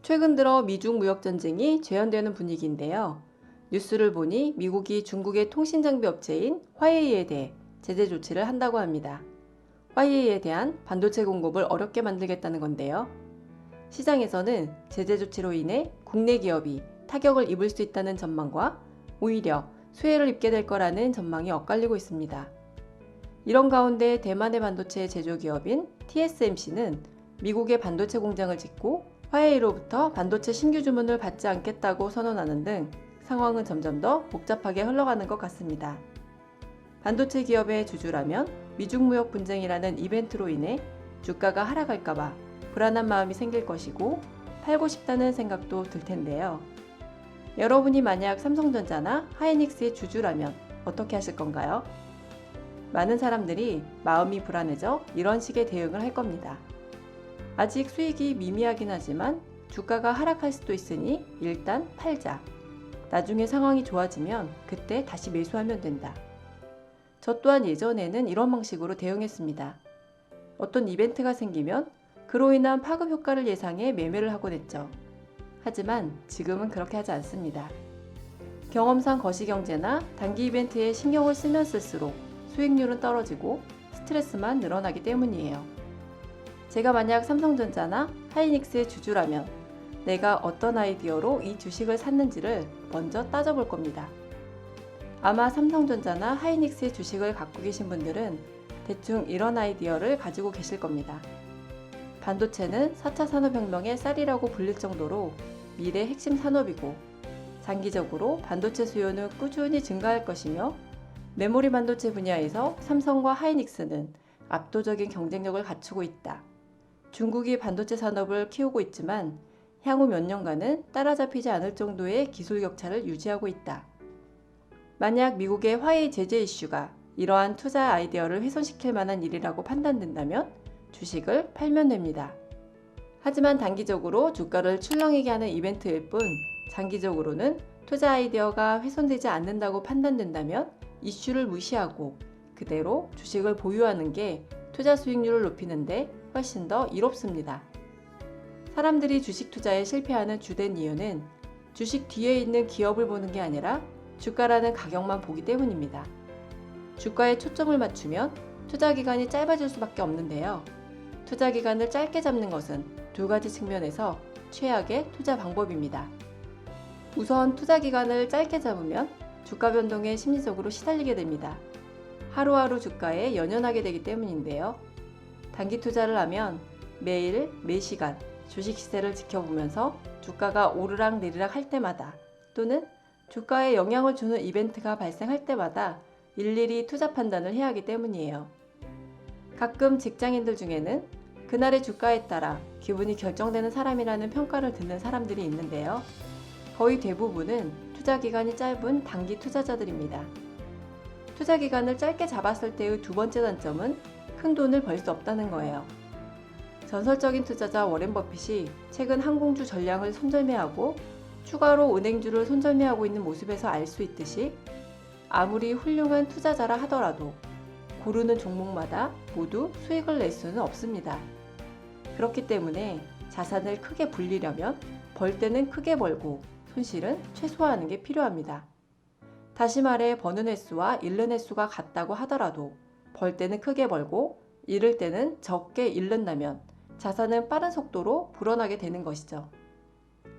최근 들어 미중 무역 전쟁이 재현되는 분위기인데요. 뉴스를 보니 미국이 중국의 통신 장비 업체인 화웨이에 대해 제재 조치를 한다고 합니다. 화웨이에 대한 반도체 공급을 어렵게 만들겠다는 건데요. 시장에서는 제재 조치로 인해 국내 기업이 타격을 입을 수 있다는 전망과 오히려 수혜를 입게 될 거라는 전망이 엇갈리고 있습니다. 이런 가운데 대만의 반도체 제조기업인 TSMC는 미국의 반도체 공장을 짓고 화웨이로부터 반도체 신규 주문을 받지 않겠다고 선언하는 등 상황은 점점 더 복잡하게 흘러가는 것 같습니다. 반도체 기업의 주주라면 미중 무역 분쟁이라는 이벤트로 인해 주가가 하락할까봐 불안한 마음이 생길 것이고 팔고 싶다는 생각도 들 텐데요. 여러분이 만약 삼성전자나 하이닉스의 주주라면 어떻게 하실 건가요? 많은 사람들이 마음이 불안해져 이런 식의 대응을 할 겁니다. 아직 수익이 미미하긴 하지만 주가가 하락할 수도 있으니 일단 팔자. 나중에 상황이 좋아지면 그때 다시 매수하면 된다. 저 또한 예전에는 이런 방식으로 대응했습니다. 어떤 이벤트가 생기면 그로 인한 파급 효과를 예상해 매매를 하곤 했죠. 하지만 지금은 그렇게 하지 않습니다. 경험상 거시경제나 단기 이벤트에 신경을 쓰면 쓸수록 수익률은 떨어지고 스트레스만 늘어나기 때문이에요. 제가 만약 삼성전자나 하이닉스의 주주라면 내가 어떤 아이디어로 이 주식을 샀는지를 먼저 따져볼 겁니다. 아마 삼성전자나 하이닉스의 주식을 갖고 계신 분들은 대충 이런 아이디어를 가지고 계실 겁니다. 반도체는 4차 산업혁명의 쌀이라고 불릴 정도로 미래 핵심 산업이고 장기적으로 반도체 수요는 꾸준히 증가할 것이며 메모리 반도체 분야에서 삼성과 하이닉스는 압도적인 경쟁력을 갖추고 있다. 중국이 반도체 산업을 키우고 있지만 향후 몇 년간은 따라잡히지 않을 정도의 기술 격차를 유지하고 있다. 만약 미국의 화웨이 제재 이슈가 이러한 투자 아이디어를 훼손시킬 만한 일이라고 판단된다면 주식을 팔면 됩니다. 하지만 단기적으로 주가를 출렁이게 하는 이벤트일 뿐 장기적으로는 투자 아이디어가 훼손되지 않는다고 판단된다면 이슈를 무시하고 그대로 주식을 보유하는 게 투자 수익률을 높이는데 훨씬 더 이롭습니다. 사람들이 주식 투자에 실패하는 주된 이유는 주식 뒤에 있는 기업을 보는 게 아니라 주가라는 가격만 보기 때문입니다. 주가에 초점을 맞추면 투자 기간이 짧아질 수밖에 없는데요. 투자 기간을 짧게 잡는 것은 두 가지 측면에서 최악의 투자 방법입니다. 우선 투자 기간을 짧게 잡으면 주가 변동에 심리적으로 시달리게 됩니다. 하루하루 주가에 연연하게 되기 때문인데요. 단기 투자를 하면 매일, 매시간 주식 시세를 지켜보면서 주가가 오르락 내리락 할 때마다 또는 주가에 영향을 주는 이벤트가 발생할 때마다 일일이 투자 판단을 해야 하기 때문이에요. 가끔 직장인들 중에는 그날의 주가에 따라 기분이 결정되는 사람이라는 평가를 듣는 사람들이 있는데요. 거의 대부분은 투자 기간이 짧은 단기 투자자들입니다. 투자 기간을 짧게 잡았을 때의 두 번째 단점은 큰 돈을 벌 수 없다는 거예요. 전설적인 투자자 워렌 버핏이 최근 항공주 전량을 손절매하고 추가로 은행주를 손절매하고 있는 모습에서 알 수 있듯이 아무리 훌륭한 투자자라 하더라도 고르는 종목마다 모두 수익을 낼 수는 없습니다. 그렇기 때문에 자산을 크게 불리려면 벌 때는 크게 벌고 손실은 최소화하는 게 필요합니다. 다시 말해 버는 횟수와 잃는 횟수가 같다고 하더라도 벌 때는 크게 벌고 잃을 때는 적게 잃는다면 자산은 빠른 속도로 불어나게 되는 것이죠.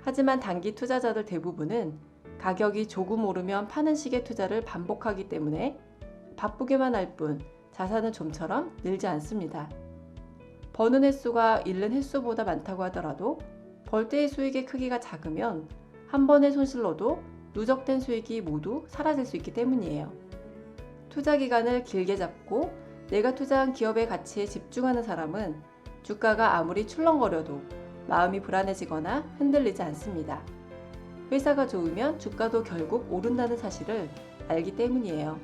하지만 단기 투자자들 대부분은 가격이 조금 오르면 파는 식의 투자를 반복하기 때문에 바쁘게만 할 뿐 자산은 좀처럼 늘지 않습니다. 버는 횟수가 잃는 횟수보다 많다고 하더라도 벌 때의 수익의 크기가 작으면 한 번의 손실로도 누적된 수익이 모두 사라질 수 있기 때문이에요. 투자 기간을 길게 잡고 내가 투자한 기업의 가치에 집중하는 사람은 주가가 아무리 출렁거려도 마음이 불안해지거나 흔들리지 않습니다. 회사가 좋으면 주가도 결국 오른다는 사실을 알기 때문이에요.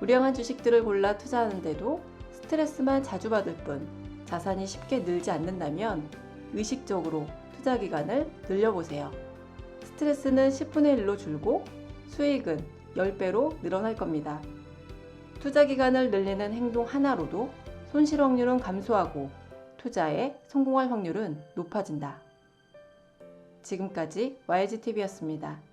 우량한 주식들을 골라 투자하는데도 스트레스만 자주 받을 뿐 자산이 쉽게 늘지 않는다면 의식적으로 투자 기간을 늘려보세요. 스트레스는 10분의 1로 줄고 수익은 10배로 늘어날 겁니다. 투자 기간을 늘리는 행동 하나로도 손실 확률은 감소하고 투자에 성공할 확률은 높아진다. 지금까지 YGTV였습니다.